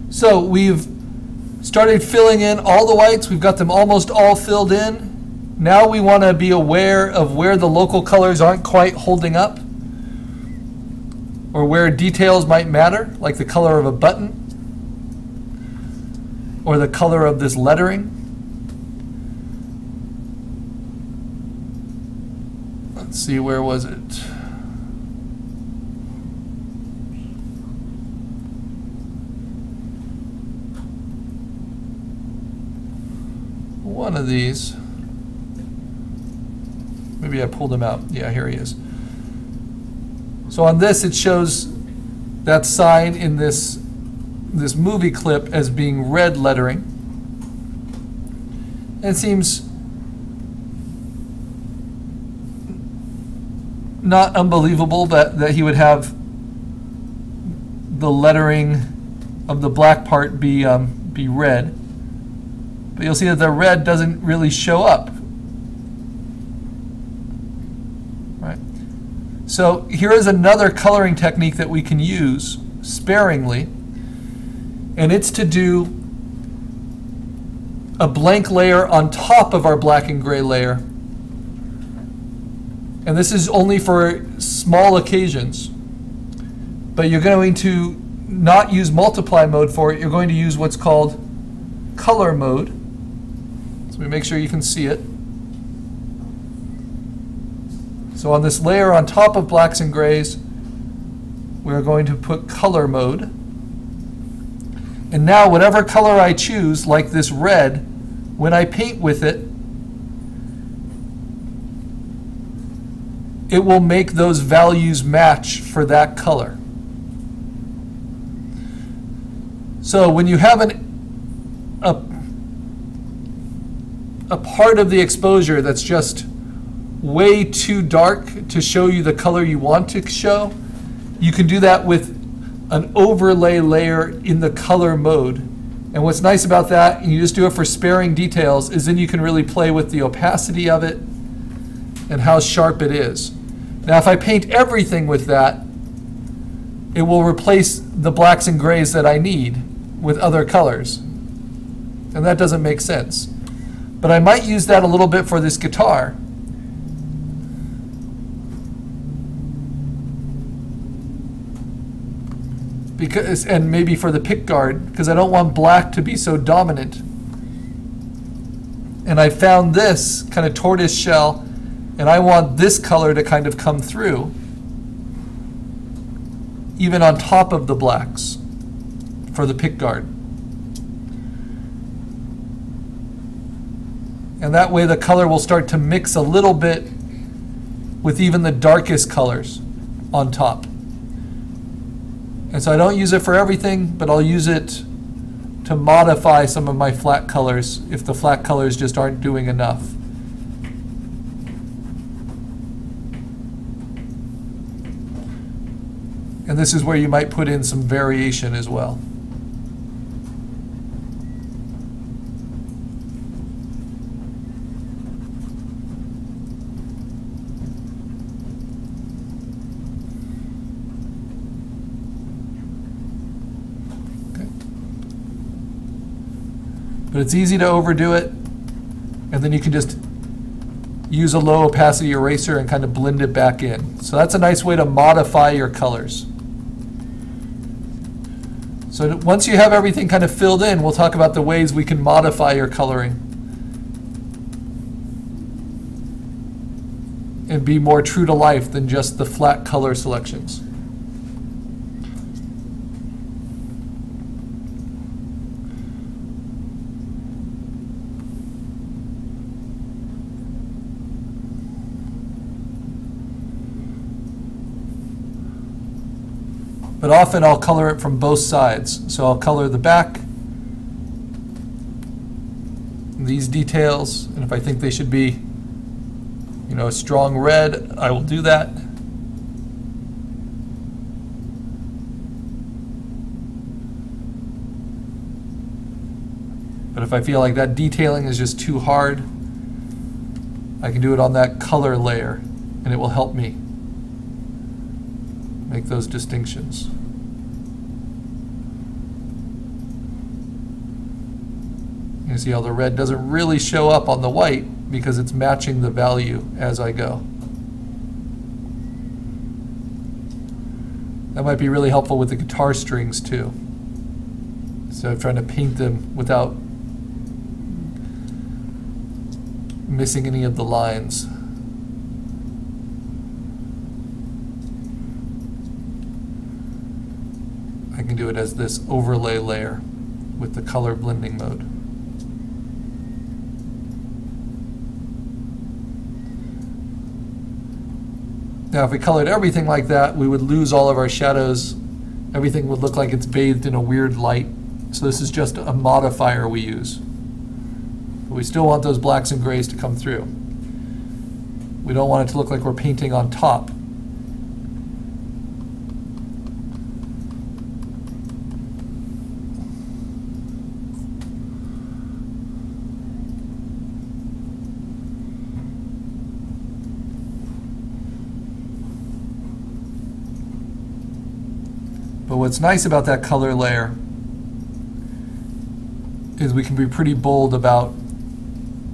So we've started filling in all the whites. We've got them almost all filled in. Now we want to be aware of where the local colors aren't quite holding up, or where details might matter, like the color of a button or the color of this lettering. Let's see, where was it? One of these. Maybe I pulled him out. Yeah, here he is. So on this, it shows that sign in this movie clip as being red lettering. And it seems not unbelievable that he would have the lettering of the black part be red. But you'll see that the red doesn't really show up. Right? So here is another coloring technique that we can use sparingly, and it's to do a blank layer on top of our black and gray layer. And this is only for small occasions. But you're going to not use multiply mode for it. You're going to use what's called color mode. So we make sure you can see it. So on this layer on top of blacks and grays, we're going to put color mode. And now whatever color I choose, like this red, when I paint with it, it will make those values match for that color. So when you have a part of the exposure that's just way too dark to show you the color you want to show, you can do that with an overlay layer in the color mode. And what's nice about that, and you just do it for sparing details, is then you can really play with the opacity of it and how sharp it is. Now if I paint everything with that, it will replace the blacks and grays that I need with other colors. And that doesn't make sense. But I might use that a little bit for this guitar. And maybe for the pick guard, because I don't want black to be so dominant. And I found this kind of tortoise shell, and I want this color to kind of come through, even on top of the blacks for the pick guard. And that way the color will start to mix a little bit with even the darkest colors on top. And so I don't use it for everything, but I'll use it to modify some of my flat colors if the flat colors just aren't doing enough. And this is where you might put in some variation as well. But it's easy to overdo it, and then you can just use a low opacity eraser and kind of blend it back in. So that's a nice way to modify your colors. So once you have everything kind of filled in, we'll talk about the ways we can modify your coloring and be more true to life than just the flat color selections. But often I'll color it from both sides. So I'll color the back, these details, and if I think they should be, you know, a strong red, I will do that. But if I feel like that detailing is just too hard, I can do it on that color layer, and it will help me make those distinctions. You see how the red doesn't really show up on the white because it's matching the value as I go. That might be really helpful with the guitar strings too. So I'm trying to paint them without missing any of the lines. I can do it as this overlay layer with the color blending mode. Now if we colored everything like that, we would lose all of our shadows. Everything would look like it's bathed in a weird light. So this is just a modifier we use. But we still want those blacks and grays to come through. We don't want it to look like we're painting on top. But what's nice about that color layer is we can be pretty bold about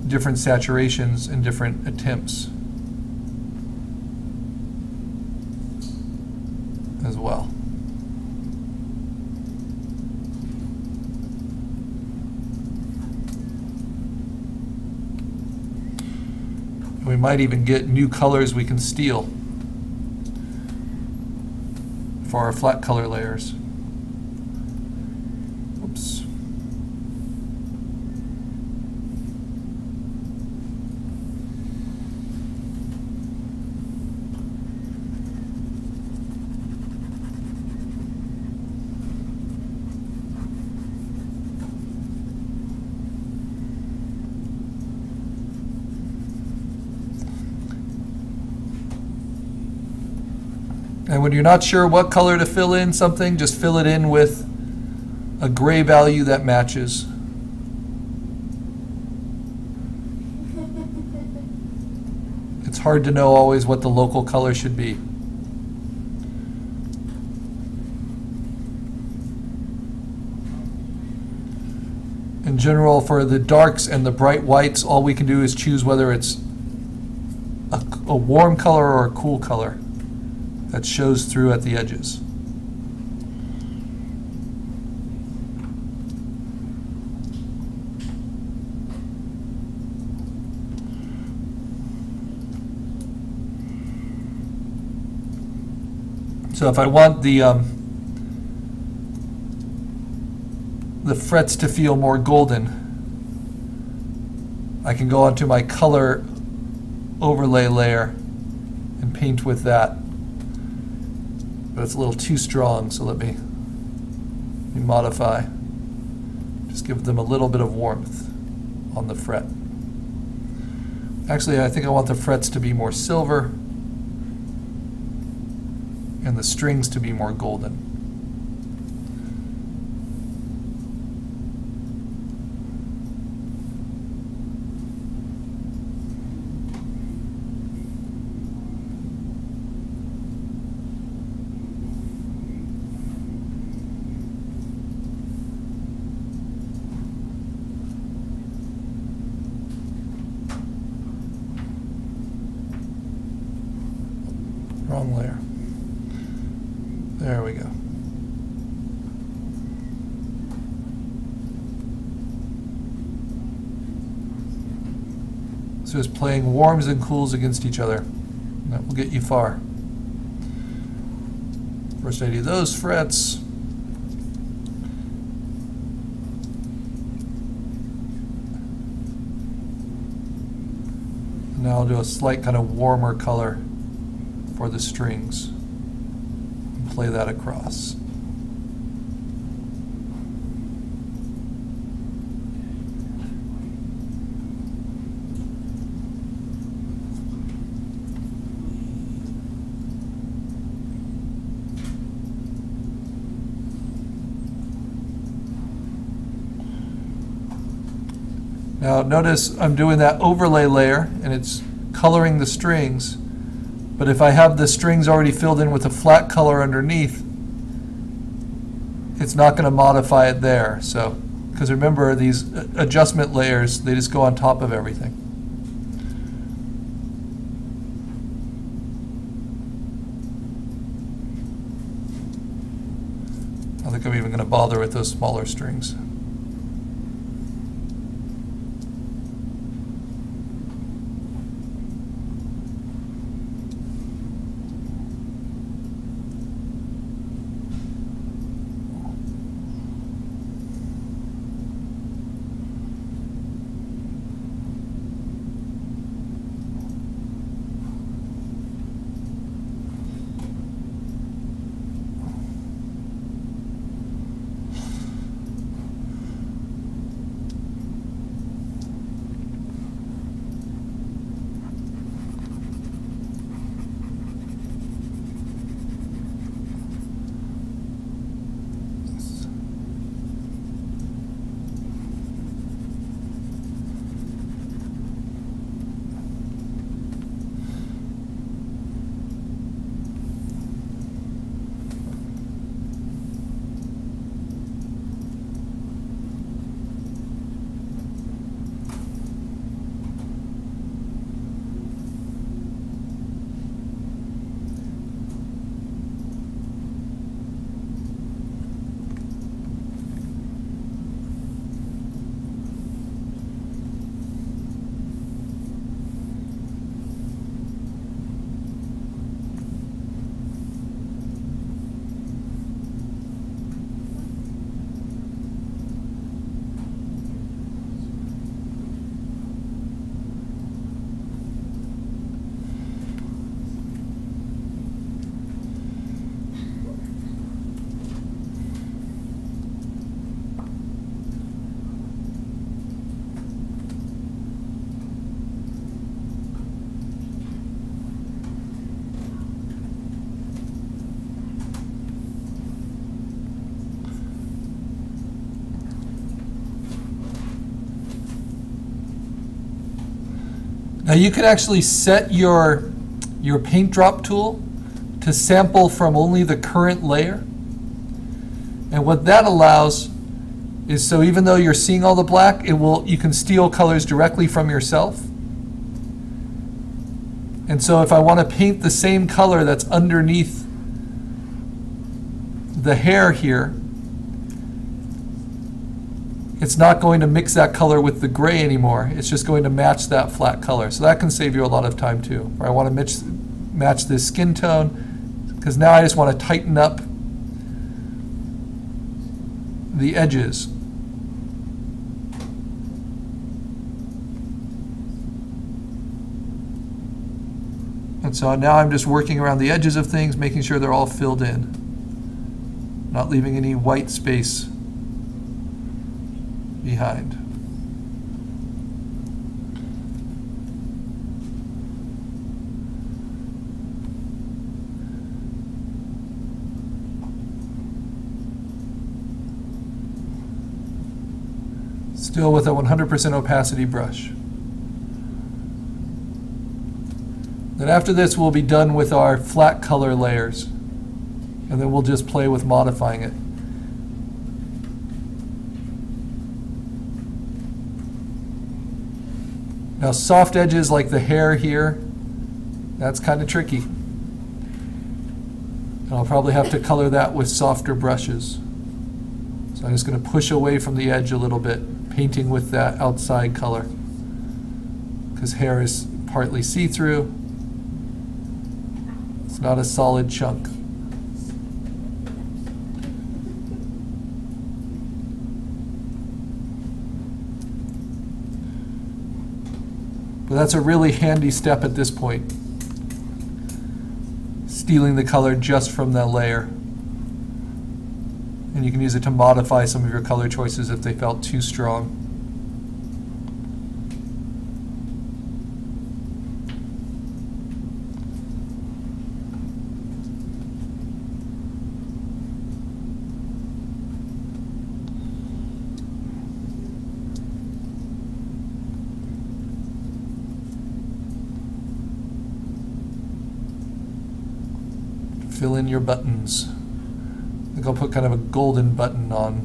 different saturations and different attempts as well. We might even get new colors we can steal for our flat color layers. Oops. And when you're not sure what color to fill in something, just fill it in with a gray value that matches. It's hard to know always what the local color should be. In general, for the darks and the bright whites, all we can do is choose whether it's a warm color or a cool color that shows through at the edges. So if I want the frets to feel more golden, I can go onto my color overlay layer and paint with that. But it's a little too strong, so let me modify. Just give them a little bit of warmth on the fret. Actually, I think I want the frets to be more silver and the strings to be more golden. Wrong layer. There we go. So it's playing warms and cools against each other. That will get you far. First I do those frets. Now I'll do a slight kind of warmer color for the strings and play that across. Now notice I'm doing that overlay layer and it's coloring the strings. But if I have the strings already filled in with a flat color underneath, it's not going to modify it there. So Because remember, these adjustment layers, they just go on top of everything. I don't think I'm even going to bother with those smaller strings. Now you can actually set your paint drop tool to sample from only the current layer. And what that allows is, so even though you're seeing all the black, you can steal colors directly from yourself. And so if I want to paint the same color that's underneath the hair here, it's not going to mix that color with the gray anymore. It's just going to match that flat color. So that can save you a lot of time too. Or I want to match this skin tone, because now I just want to tighten up the edges. And so now I'm just working around the edges of things, making sure they're all filled in, not leaving any white space behind. Still with a 100% opacity brush. Then after this, we'll be done with our flat color layers, and then we'll just play with modifying it. Now soft edges like the hair here, that's kind of tricky. And I'll probably have to color that with softer brushes. So I'm just going to push away from the edge a little bit, painting with that outside color, because hair is partly see-through. It's not a solid chunk. But that's a really handy step at this point, stealing the color just from that layer. And you can use it to modify some of your color choices if they felt too strong. Fill in your buttons. I think I'll put kind of a golden button on